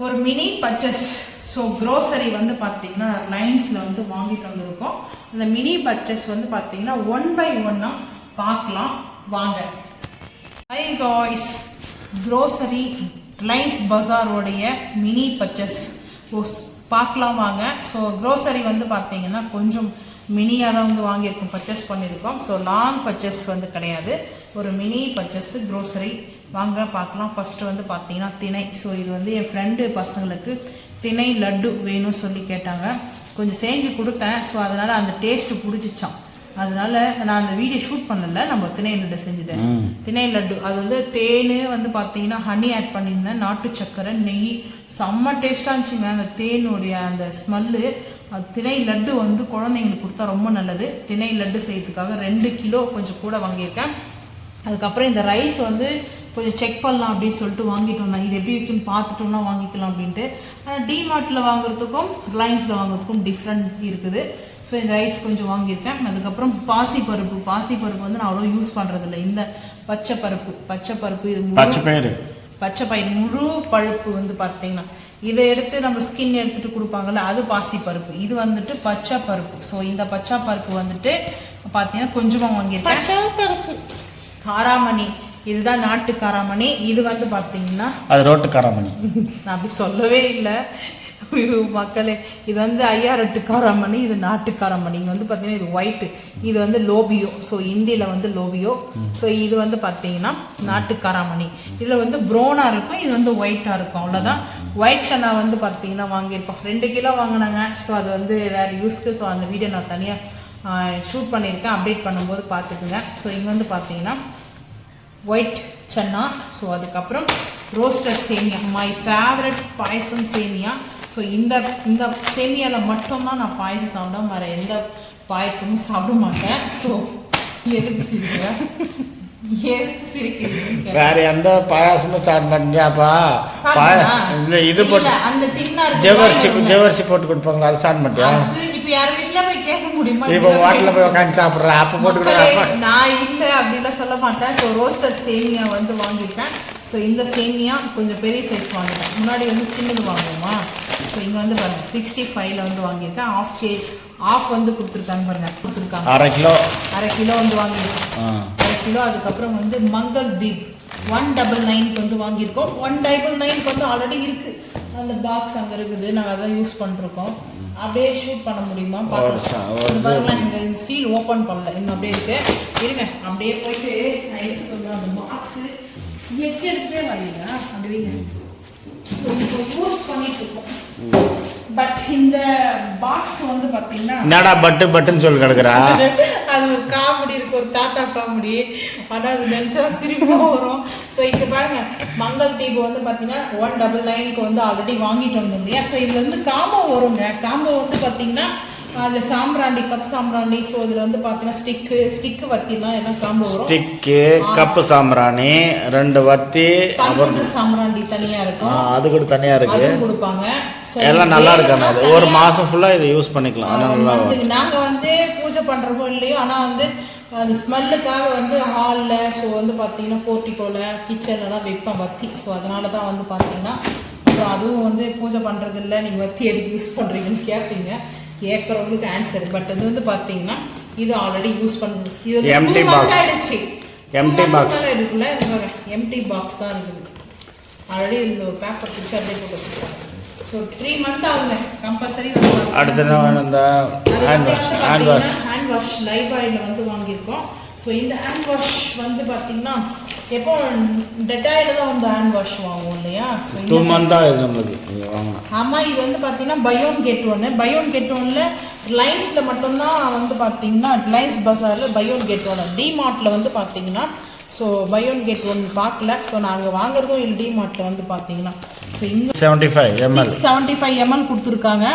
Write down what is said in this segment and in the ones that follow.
ஒரு mini purchase. So grocery வந்து பார்த்தீங்கன்னா லைன்ஸில் வந்து வாங்கிட்டு வந்திருக்கோம். அந்த மினி பர்ச்சேஸ் வந்து பார்த்தீங்கன்னா 1 by 1 பார்க்கலாம் வாங்க. ஹை காய்ஸ், க்ரோசரி ரிலையன்ஸ் பஜாரோடைய மினி பர்ச்சேஸ் பார்க்கலாம் வாங்க. ஸோ க்ரோசரி வந்து பார்த்தீங்கன்னா கொஞ்சம் மினியாக தான் வந்து வாங்கியிருக்கோம், பர்ச்சேஸ் பண்ணியிருக்கோம். ஸோ லாங் பர்ச்சேஸ் வந்து கிடையாது, ஒரு மினி பர்ச்சேஸ் க்ரோசரி வாங்க பார்க்கலாம். ஃபஸ்ட்டு வந்து பார்த்தீங்கன்னா திணை. ஸோ இது வந்து என் ஃப்ரெண்டு பசங்களுக்கு திணை லட்டு வேணும்னு சொல்லி கேட்டாங்க, கொஞ்சம் செஞ்சு கொடுத்தேன். ஸோ அதனால் அந்த டேஸ்ட்டு பிடிச்சிச்சான். அதனால நான் அந்த வீடியோ ஷூட் பண்ணல, நம்ம திணை லட்டு செஞ்சுதேன். திணை லட்டு அது வந்து தேன் வந்து பார்த்தீங்கன்னா ஹனி ஆட் பண்ணியிருந்தேன், நாட்டு சக்கரை, நெய், செம்ம டேஸ்ட்டாக இருந்துச்சுங்க. அந்த தேனுடைய அந்த ஸ்மெல்லு. அது திணை லட்டு வந்து குழந்தைங்களுக்கு கொடுத்தா ரொம்ப நல்லது. திணை லட்டு செய்யறதுக்காக 2 கிலோ கொஞ்சம் கூட வாங்கியிருக்கேன். அதுக்கப்புறம் இந்த ரைஸ் வந்து கொஞ்சம் செக் பண்ணலாம் அப்படின்னு சொல்லிட்டு வாங்கிட்டு வந்தேன். இது எப்படி இருக்குன்னு பார்த்துட்டோம்னா வாங்கிக்கலாம் அப்படின்ட்டு. ஆனால் டிமார்ட்டில் வாங்குறதுக்கும் ரிலையன்ஸில் வாங்குறதுக்கும் டிஃப்ரெண்ட் இருக்குது. ஸோ இந்த ரைஸ் கொஞ்சம் வாங்கியிருக்கேன். அதுக்கப்புறம் பாசிப்பருப்பு வந்து நான் அவ்வளோ யூஸ் பண்ணுறதில்ல. இந்த பச்சை பருப்பு இது பச்சை பயிறு முழு பழுப்பு வந்து பார்த்தீங்கன்னா இதை எடுத்து நம்ம ஸ்கின் எடுத்துட்டு கொடுப்பாங்கல்ல, அது பாசிப்பருப்பு. இது வந்துட்டு பச்சை பருப்பு. ஸோ இந்த பச்சை பருப்பு வந்துட்டு பார்த்தீங்கன்னா கொஞ்சமாக வாங்கியிருக்கேன். காராமணி, இதுதான் நாட்டு காராமணி. இது வந்து பார்த்தீங்கன்னா அது ரோட்டு காராமணி. நான் அப்படி சொல்லவே இல்லை மக்களே. இது வந்து 5000 காராமணி, இது நாட்டு காராமணி. இங்கே வந்து பார்த்தீங்கன்னா இது ஒயிட்டு, இது வந்து லோபியோ. ஸோ இந்தியில் வந்து லோபியோ. ஸோ இது வந்து பார்த்தீங்கன்னா நாட்டு காராமணி. இதில் வந்து ப்ரௌனாக இருக்கும், இது வந்து ஒயிட்டாக இருக்கும், அவ்வளோதான். ஒயிட் சன்னா வந்து பார்த்தீங்கன்னா வாங்கியிருக்கோம், 2 கிலோ வாங்கினாங்க. ஸோ அது வந்து வேறு யூஸ்க்கு. ஸோ அந்த வீடியோ நான் தனியாக ஷூட் பண்ணியிருக்கேன், அப்டேட் பண்ணும்போது பார்த்துக்குங்க. ஸோ இங்கே வந்து பார்த்தீங்கன்னா ஒயிட் சன்னா. ஸோ அதுக்கப்புறம் ரோஸ்டர் சேமியா, மை ஃபேவரட் பாயசம் சேமியா. ஸோ இந்த சேமியாவில் மட்டும்தான் நான் பாயசம் சாப்பிடுவேன், வேறு எந்த பாயசமும் சாப்பிட மாட்டேன். ஸோ எதுக்கு சிரிக்கிறீங்க? வேற எந்த பாயாசமும் சாப்பிட மாட்டேங்கப்பா. இது போட்டு அந்த ஜெவர்சி போட்டு கொடுப்பாங்களா, அது சாப்பிட மாட்டியா? இப்போ யார் வீட்டுல போய் கேட்க முடியுமா? இப்போ வாட்டில் போய் உட்காந்து சாப்பிட்றேன், அப்போ போட்டு நான் இல்லை அப்படிலாம் சொல்ல மாட்டேன். ஸோ ரோஸ்டர் சேமியா வந்து வாங்கியிருக்கேன். ஸோ இந்த சேமியா கொஞ்சம் பெரிய சைஸ் வாங்கிட்டேன். முன்னாடி வந்து சின்னது வாங்குவோமா. ஸோ இங்கே வந்து பாருங்க 65ல் வந்து வாங்கியிருக்கேன். ஆஃப் வந்து கொடுத்துருக்காங்க பாருங்க, கொடுத்துருக்காங்க. அரை கிலோ வந்து வாங்கியிருக்கோம், 1/2 கிலோ. அதுக்கப்புறம் வந்து மங்கள் தீப் 199 வந்து வாங்கியிருக்கோம். 199 வந்து ஆல்ரெடி இருக்கு, அந்த பாக்ஸ் அங்கே இருக்குது, நாங்கள் அதான் யூஸ் பண்ணிருக்கோம். அப்படியே ஷூட் பண்ண முடியுமா பாருங்க. இங்கே சீல் ஓப்பன் பண்ணல, இன்னும் அப்படியே இருக்கு. இருங்க அப்படியே போயிட்டு நான் எடுத்துக்கோங்க. அந்த பாக்ஸு எடுத்துட்டே வரீங்க அப்படியே இப்போ யூஸ் பண்ணிட்டு இருக்கோம். பட் இந்த பாக்ஸ் வந்து பாத்தீங்கன்னா என்னடா பட்டுன்னு சொல்லி கிடக்குறா. அது ஒரு காமெடி இருக்கு, ஒரு தாத்தா காமெடி. ஆனால் அது நினச்சா சிரிப்பா வரும். ஸோ இங்கே பாருங்க, மங்கள் தீபு வந்து பார்த்தீங்கன்னா 199க்கு வந்து ஆல்ரெடி வாங்கிட்டு வந்தோம் இல்லையா. ஸோ இதுல வந்து காம்போ வருங்க. காம்போ வந்து பார்த்தீங்கன்னா அந்த சாம்பிராண்டி, கப் சாம்பிராண்டி. ஸோ இதில் வந்து பார்த்தீங்கன்னா ஸ்டிக்கு வத்திலாம் எல்லாம் காம்போ வரும். ஸ்டிக்கு, கப்பு சாம்பிராணி, 2 வத்தி, அப்புறம் சாம்பிராண்டி தனியாக இருக்கும், அது கூட தனியாக இருக்கு, அதுவும் கொடுப்பாங்க. எல்லாம் நல்லா இருக்காங்க. அது ஒரு மாதம் ஃபுல்லாக இதை யூஸ் பண்ணிக்கலாம். நாங்கள் வந்து பூஜை பண்ணுறோமோ இல்லையோ, ஆனால் வந்து அந்த ஸ்மெல்லுக்காக வந்து ஹாலில், ஸோ வந்து பார்த்தீங்கன்னா போர்ட்டிக்கோவில், கிச்சன்லலாம் வைப்பேன் வத்தி. ஸோ அதனால தான் வந்து பார்த்தீங்கன்னா அப்புறம் அதுவும் வந்து பூஜை பண்ணுறது இல்லை, நீங்கள் வத்தி எதுக்கு யூஸ் பண்ணுறீங்கன்னு கேட்பீங்க. கேட்குறவங்களுக்கு ஆன்சர். பட் அது வந்து பார்த்தீங்கன்னா இது ஆல்ரெடி யூஸ் பண்ணுது. இது வந்து எம்டி ஆயிடுச்சு, எம்டி பாக்ஸ் இருக்குல்ல, எம்டி பாக்ஸ் தான் இருக்குது. ஆல்ரெடி இந்த பேப்பர் பிடிச்சி அப்படியே போட்டு வச்சுருக்காங்க. ஸோ 3 மந்த் ஆகுங்க கம்பல்சரி. அடுத்த ஹேண்ட் வாஷ் லைஃப் ஆயிலில் வந்து வாங்கியிருக்கோம். ஸோ இந்த ஹேண்ட் வாஷ் வந்து பார்த்தீங்கன்னா எப்போ டெட்டாயில் தான் வந்து ஹேண்ட் வாஷ் வாங்குவோம் இல்லையா. ஸோ 2 மந்த் தான் இது நம்மளுக்கு வாங்கணும். ஆமாம், இது வந்து பார்த்தீங்கன்னா பயோன் கேட் 1 ரிலையன்ஸில் மட்டும்தான் வந்து பார்த்தீங்கன்னா ரிலையன்ஸ் பஜாரில் பயோன் கேட் 1. டிமார்ட்டில் வந்து பார்த்தீங்கன்னா ஸோ பயோன் கேட் 1 பார்க்கல. ஸோ நாங்கள் வாங்குறதும் இல்லை டிமார்ட்டில் வந்து பார்த்தீங்கன்னா. ஸோ இங்கே 75 ml கொடுத்துருக்காங்க.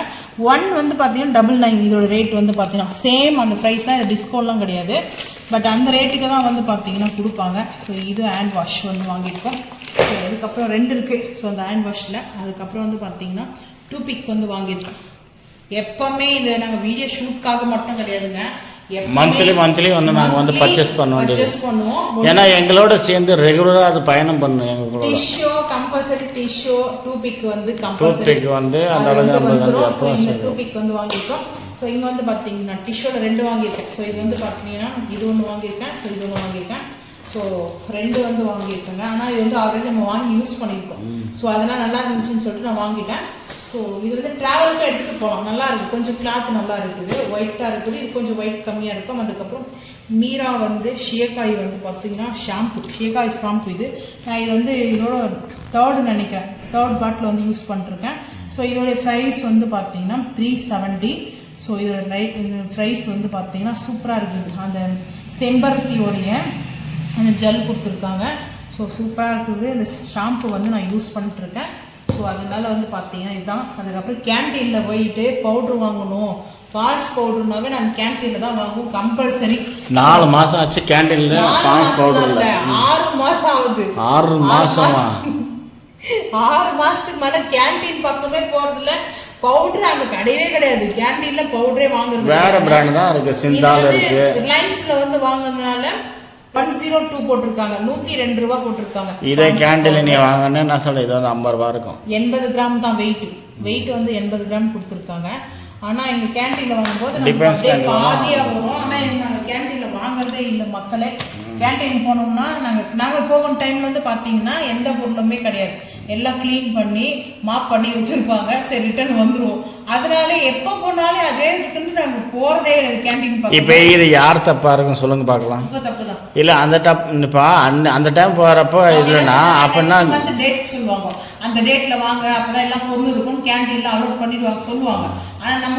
1 வந்து பார்த்தீங்கன்னா 99. இதோட ரேட் வந்து பார்த்தீங்கன்னா சேம் அந்த ப்ரைஸ் தான், இது டிஸ்கவுண்ட்லாம் கிடையாது. பட் அந்த ரேட்டுக்கு தான் வந்து பார்த்தீங்கன்னா கொடுப்பாங்க. ஸோ இது ஹேண்ட் வாஷ் வந்து வாங்கியிருக்கோம். ஸோ அதுக்கப்புறம் 2 இருக்குது. ஸோ அந்த ஹேண்ட் வாஷில் அதுக்கப்புறம் வந்து பார்த்தீங்கன்னா டூபிக் வந்து வாங்கியிருக்கோம். எப்போவுமே இது நாங்கள் வீடியோ ஷூட்காக மட்டும் கிடையாதுங்க, மந்த்லி வந்து நாங்கள் வந்து பர்ச்சேஸ் பண்ண வேண்டியது. பண்ணுவோம். ஏன்னா எங்களோட சேர்ந்து ரெகுலராக அது பயணம் பண்ணும். எங்களோட டிஷ்யூ கம்பல்சரி, டிஷ்யூ டூபிக் வந்து டூத் பிக் வந்து அந்த அளவுக்கு இந்த டூபிக் வந்து வாங்கியிருக்கோம். ஸோ இங்கே வந்து பார்த்தீங்கன்னா டிஷ்யூவில் 2 வாங்கியிருக்கேன். ஸோ இது வந்து பார்த்தீங்கன்னா இது ஒன்று வாங்கியிருக்கேன், ஸோ இது ஒன்று வாங்கியிருக்கேன். ஸோ 2 வந்து வாங்கியிருக்கேங்க. ஆனால் இது வந்து ஆல்ரெடி நம்ம வாங்கி யூஸ் பண்ணியிருக்கோம். ஸோ அதெல்லாம் நல்லா இருந்துச்சுன்னு சொல்லிட்டு நான் வாங்கிட்டேன். ஸோ இது வந்து ட்ராவலுக்கு எடுத்துகிட்டு போகலாம், நல்லா இருக்குது. கொஞ்சம் கிளாத் நல்லா இருக்குது, ஒயிட்டாக இருக்குது. இது கொஞ்சம் ஒயிட் கம்மியாக இருக்கும். அதுக்கப்புறம் மீரா வந்து ஷியக்காய் வந்து பார்த்தீங்கன்னா ஷாம்பு, ஷியக்காய் ஷாம்பு. இது நான் இது வந்து இதோட 3rd நினைக்கிறேன், 3rd பாட்டில் வந்து யூஸ் பண்ணிருக்கேன். ஸோ இதோடைய ப்ரைஸ் வந்து பார்த்தீங்கன்னா 370. ஸோ இதோட ப்ரைஸ் வந்து பார்த்தீங்கன்னா சூப்பராக இருக்குது. அந்த செம்பருத்தியோடைய அந்த ஜெல் கொடுத்துருக்காங்க. ஸோ சூப்பராக இருக்குது. இந்த ஷாம்பு வந்து நான் யூஸ் பண்ணிட்டுருக்கேன். ஸோ அதனால வந்து பார்த்தீங்கன்னா இதுதான். அதுக்கப்புறம் கேன்டீனில் போயிட்டு பவுட்ரு வாங்கணும், பால்ஸ் பவுடர்னாவே நாங்கள் கேன்டீனில் தான் வாங்குவோம் கம்பல்சரி. 4 மாதம் ஆச்சு கேன்டீனில் பால்ஸ் பவுடர் இல்லை, 6 மாதம் ஆகுது. 6 மாதமா? 6 மாதத்துக்கு மேலே கேன்டீன் பக்கமே போகிறதில்ல. பவுடர் அங்கே கிடையவே கிடையாது. கேன்டீன்ல பவுடரே வாங்குறது வேற பிராண்ட் தான் இருக்கு. சிந்தால இருக்கு. ரிலையன்ஸ்ல வந்து வாங்குறதுனால 102 போட்டிருக்காங்க, 102 ரூபாய் போட்டிருக்காங்க. இதே கேன்டீன்ல நீ வாங்கினே நான் சொல்ல இது வந்து 50 ரூபாய் இருக்கும். 80 கிராம் தான் வெயிட் வந்து 80 கிராம் கொடுத்துருக்காங்க. ஆனா எங்க கேன்டீன்ல வாங்கும்போது நமக்கு பாதியா வரும். ஆனா நாங்க கேன்டீன்ல வாங்குறதே இல்லை மக்களே. கேன்டீன் போனோம்னா நாங்க போகிற டைம்ல வந்து பாத்தீங்கன்னா எந்த பொருளுமே கிடையாது, எல்லாம் க்ளீன் பண்ணி மாப் பண்ணி வச்சிருப்பாங்க. சரி ரிட்டர்ன் வந்துருவோம். அதனால எப்போ போனாலும் அதே இருக்குன்னு நாங்க போறதே கிடையாது கேன்டீன் பக்கம். இப்போ இது யார் தப்பா இருக்கும் சொல்லுங்க பார்க்கலாம். தப்பு தான் இல்ல அந்த டைம் போறப்போ இல்லைன்னா அப்படின்னா வந்து டேட் சொல்லுவாங்க, அந்த டேட்ல வாங்க அப்பதான் எல்லாம் பொருள் இருக்கும் கேன்டீன்ல அலோட் பண்ணிடுவாங்க சொல்லுவாங்க. ஆனா நம்ம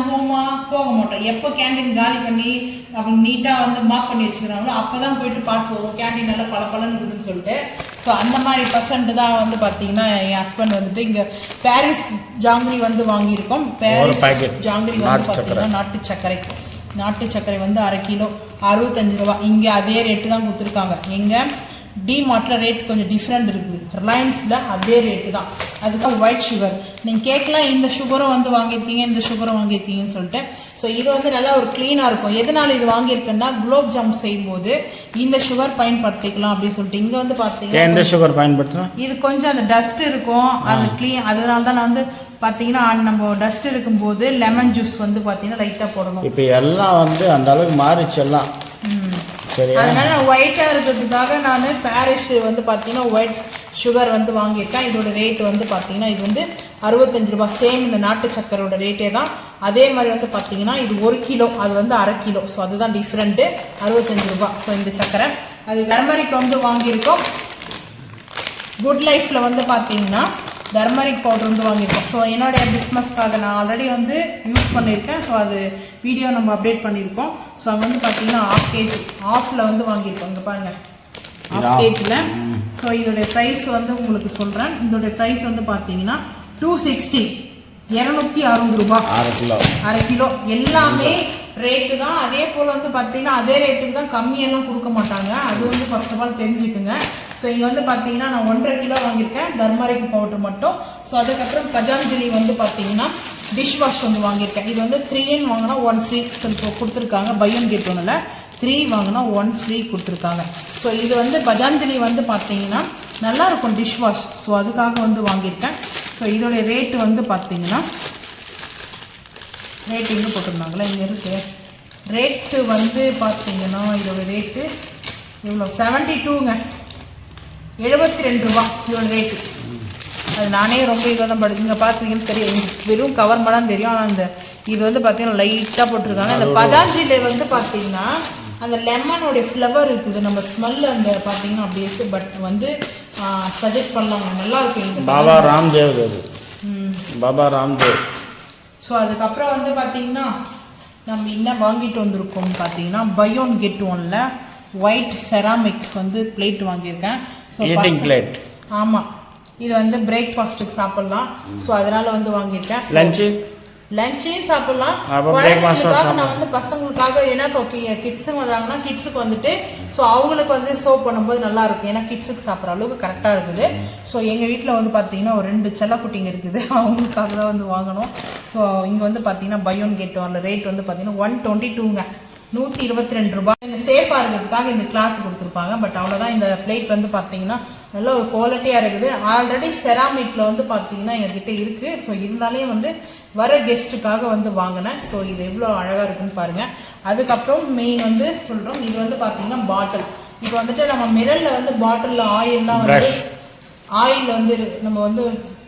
போக மாட்டோம். எப்போ கேன்டீன் காலி பண்ணி அவங்க நீட்டா வந்து மாப் பண்ணி வச்சுக்கிறாங்களோ அப்பதான் போயிட்டு பார்த்துருவோம் கேன்டீன் நல்லா பலன்னு இருக்குதுன்னு சொல்லிட்டு. ஸோ அந்த மாதிரி பர்சன்ட் தான் வந்து பார்த்தீங்கன்னா என் ஹஸ்பண்ட் வந்துட்டு இங்கே பாரிஸ் ஜாங்கிரி வந்து வாங்கியிருக்கோம். பாரிஸ் ஜாங்கிரி வந்து பார்த்தீங்கன்னா நாட்டு சர்க்கரை வந்து 1/2 கிலோ 65 ரூபா. இங்கே அதே ரேட்டு தான் கொடுத்துருக்காங்க. இங்கே டிமார்ட்டில் ரேட் கொஞ்சம் டிஃப்ரெண்ட் இருக்குது, ரிலையன்ஸில் அதே ரேட்டு தான். அதுக்காக ஒயிட் சுகர் நீங்கள் கேட்கலாம், இந்த சுகரும் வந்து வாங்கியிருக்கீங்க இந்த சுகரும் வாங்கியிருக்கீங்கன்னு சொல்லிட்டு. ஸோ இது வந்து நல்லா ஒரு க்ளீனாக இருக்கும். எதனால இது வாங்கியிருக்கேன்னா குலோப் ஜாம் செய்யும்போது இந்த சுகர் பயன்படுத்திக்கலாம் அப்படின்னு சொல்லிட்டு. இங்கே வந்து பார்த்தீங்கன்னா எந்த சுகர் பயன்படுத்தலாம், இது கொஞ்சம் அந்த டஸ்ட் இருக்கும் அது க்ளீன். அதனால தான் நான் வந்து பார்த்தீங்கன்னா நம்ம டஸ்ட் இருக்கும்போது லெமன் ஜூஸ் வந்து பார்த்தீங்கன்னா லைட்டாக போடணும். இப்போ எல்லாம் வந்து அந்த அளவுக்கு மாறிச்சு எல்லாம். அதனால நான் ஒயிட்டாக இருக்கிறதுக்காக நான் பாரிஸ் வந்து பார்த்தீங்கன்னா ஒயிட் சுகர் வந்து வாங்கியிருக்கேன். இதோட ரேட் வந்து பார்த்தீங்கன்னா இது வந்து 65 ரூபாய். சேம் இந்த நாட்டு சக்கரோட ரேட்டே தான். அதே மாதிரி வந்து பார்த்தீங்கன்னா இது 1 கிலோ, அது வந்து 1/2 கிலோ. ஸோ அதுதான் டிஃப்ரெண்ட்டு, 65 ரூபாய். ஸோ இந்த சக்கரை அது டர்மரிக் வந்து வாங்கியிருக்கோம். குட் லைஃப்பில் வந்து பார்த்தீங்கன்னா டர்மரிக் பவுடர் வந்து வாங்கியிருக்கோம். ஸோ என்னுடைய பிஸ்னஸ்க்காக நான் ஆல்ரெடி வந்து யூஸ் பண்ணியிருக்கேன். ஸோ அது வீடியோ நம்ம அப்டேட் பண்ணியிருக்கோம். ஸோ அங்கே வந்து பார்த்தீங்கன்னா 1/2 kg ஆஃபில் வந்து வாங்கியிருக்கோம். இங்கே பாருங்கள் 1/2 kgல. ஸோ இதோடைய ப்ரைஸ் வந்து உங்களுக்கு சொல்கிறேன். இதோடைய ப்ரைஸ் வந்து பார்த்தீங்கன்னா 260, 260 ரூபாய் 1/2 கிலோ. எல்லாமே ரேட்டு தான். அதே போல் வந்து பார்த்தீங்கன்னா அதே ரேட்டுக்கு தான், கம்மியெல்லாம் கொடுக்க மாட்டாங்க. அது வந்து ஃபர்ஸ்ட் ஆஃப் ஆல் தெரிஞ்சுக்குங்க. ஸோ இங்கே வந்து பார்த்தீங்கன்னா நான் 1.5 கிலோ வாங்கியிருக்கேன் டர்மரிக் பவுடர் மட்டும். ஸோ அதுக்கப்புறம் பஜாஞ்சலி வந்து பார்த்தீங்கன்னா டிஷ் வாஷ் வந்து வாங்கியிருக்கேன். இது வந்து 3 in வாங்கினா 1 ஃப்ரீ கொடுத்துருக்காங்க. பை ஒன் கெட் ஒன்னில் 3 வாங்கினா 1 ஃப்ரீ கொடுத்துருக்காங்க. ஸோ இது வந்து பஜாஞ்சலி வந்து பார்த்தீங்கன்னா நல்லாயிருக்கும் டிஷ் வாஷ். ஸோ அதுக்காக வந்து வாங்கியிருக்கேன். ஸோ இதோடைய ரேட்டு வந்து பார்த்தீங்கன்னா ரேட்டு எங்கே போட்டிருந்தாங்களே, இங்கே இருக்குது ரேட்டு வந்து பார்த்தீங்கன்னா இதோட ரேட்டு இவ்வளோ 72ங்க, 72 ரூபா இதோட ரேட்டு. அது நானே ரொம்ப இதாக தான் படுத்துங்க பார்த்தீங்கன்னு தெரியும். வெறும் கவர் மேலாம் தெரியும். ஆனால் அந்த இது வந்து பார்த்தீங்கன்னா லைட்டாக போட்டிருக்காங்க. அந்த பதாஞ்சலி வந்து பார்த்தீங்கன்னா அந்த லெமனோடைய ஃப்ளவர் இருக்குது, நம்ம ஸ்மெல் அந்த பார்த்தீங்கன்னா அப்படி இருக்குது. பட் வந்து சஜெஸ்ட் பண்ணலாங்க, நல்லா இருக்கு. இந்த பாபா ராம்தேவ் பாபா ராம்தேவ். ஸோ அதுக்கப்புறம் வந்து பார்த்தீங்கன்னா நம்ம என்ன வாங்கிட்டு வந்திருக்கோம் பார்த்தீங்கன்னா பை ஒன் கெட் ஒன்ல ஒயிட் செராமிக் வந்து பிளேட் வாங்கியிருக்கேன். ஸோ பிளேட் ஆமாம், இது வந்து பிரேக்ஃபாஸ்ட்டுக்கு சாப்பிட்லாம். ஸோ அதனால வந்து வாங்கியிருக்கேன். லஞ்சையும் சாப்பிட்லாம். குழந்தைங்களுக்காக நான் வந்து பசங்களுக்காக ஏன்னா கிட்ஸுங்க வந்தாங்கன்னா கிட்ஸுக்கு வந்துட்டு ஸோ அவங்களுக்கு வந்து சர்வ் பண்ணும்போது நல்லா இருக்கும். ஏன்னா கிட்ஸுக்கு சாப்பிட்ற அளவுக்கு கரெக்டாக இருக்குது. ஸோ எங்கள் வீட்டில் வந்து பார்த்தீங்கன்னா ஒரு 2 செல்லக்குட்டிங்க இருக்குது, அவங்களுக்காக தான் வந்து வாங்கணும். ஸோ இங்கே வந்து பார்த்தீங்கன்னா பை ஒன் கெட் ஒன்ல ரேட் வந்து பார்த்தீங்கன்னா 122ங்க. 122 ரூபாய். இந்த சேஃபாக இருக்கிறதுக்காக இந்த கிளாத் கொடுத்துருப்பாங்க. பட் அவ்வளோதான். இந்த பிளேட் வந்து பார்த்தீங்கன்னா நல்ல ஒரு குவாலிட்டியாக இருக்குது. ஆல்ரெடி செராமிக்கில் வந்து பார்த்தீங்கன்னா எங்ககிட்ட இருக்குது. ஸோ இருந்தாலே வந்து வர கெஸ்ட்டுக்காக வந்து வாங்கினேன். ஸோ இது எவ்வளோ அழகாக இருக்குன்னு பாருங்கள். அதுக்கப்புறம் மெயின் வந்து சொல்கிறோம், இது வந்து பார்த்தீங்கன்னா பாட்டில். இப்போ வந்துட்டு நம்ம மிரரில் வந்து பாட்டிலில் ஆயில்லாம் வந்து ஆயில் வந்து நம்ம வந்து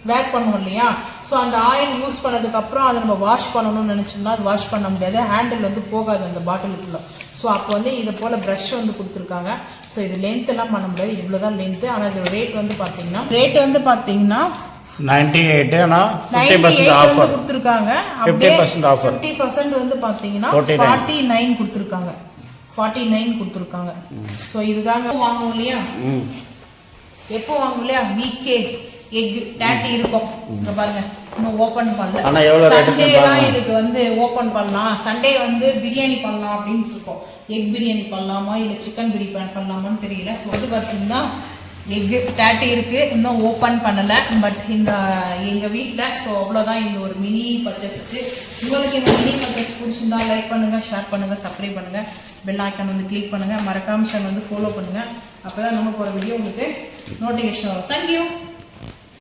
வேட் பண்ணுவோம் இல்லையா. ஸோ அந்த ஆயில் யூஸ் பண்ணதுக்கப்புறம் அதை நம்ம வாஷ் பண்ணணும்னு நினச்சோம்னா அது வாஷ் பண்ண முடியாது. ஹேண்டில் வந்து போகாது அந்த பாட்டிலுக்குள்ளே. ஸோ அப்போ வந்து இது போல் ப்ரஷ் வந்து கொடுத்துருக்காங்க. ஸோ இது லென்த்தெல்லாம் பண்ண முடியாது, இவ்வளோ தான் லென்த்து. ஆனால் இது ரேட் வந்து பார்த்தீங்கன்னா 98 ஆனால் 50% ஆஃபர் கொடுத்துருக்காங்க. 50% ஆஃபர் 50% வந்து பார்த்தீங்கன்னா 49 கொடுத்துருக்காங்க. 49 கொடுத்துருக்காங்க. ஸோ இதுதாங்க வாங்குவோம் இல்லையா, எப்போ வாங்குவோம் இல்லையா, வீக்கே எக் டேட்டி இருக்கும். இங்க பாருங்க, இன்னும் ஓப்பன் பண்ணல. சண்டே தான் இதுக்கு வந்து ஓப்பன் பண்ணலாம். சண்டே வந்து பிரியாணி பண்ணலாம் அப்படின்னு இருக்கோம். எக் பிரியாணி பண்ணலாமா இல்லை சிக்கன் பிரியாணி பண்ணலாமான்னு தெரியல. ஸோ வந்து பார்த்தீங்கன்னா எக்கு டேட்டி இருக்குது, இன்னும் ஓப்பன் பண்ணலை. பட் இந்த எங்கள் வீட்டில் ஸோ அவ்வளோதான். இந்த ஒரு மினி பர்ச்சேஸ்க்கு. உங்களுக்கு இந்த மினி பர்ச்சேஸ் பிடிச்சிருந்தா லைக் பண்ணுங்கள், ஷேர் பண்ணுங்கள், சப்ஸ்கிரைப் பண்ணுங்கள், பெல் ஐக்கான் வந்து கிளிக் பண்ணுங்கள், மறக்காம சேனல் வந்து ஃபாலோ பண்ணுங்கள். அப்போ தான் நம்ம போகிற வீடியோ உங்களுக்கு நோட்டிஃபிகேஷன் வரும். தேங்க்யூ.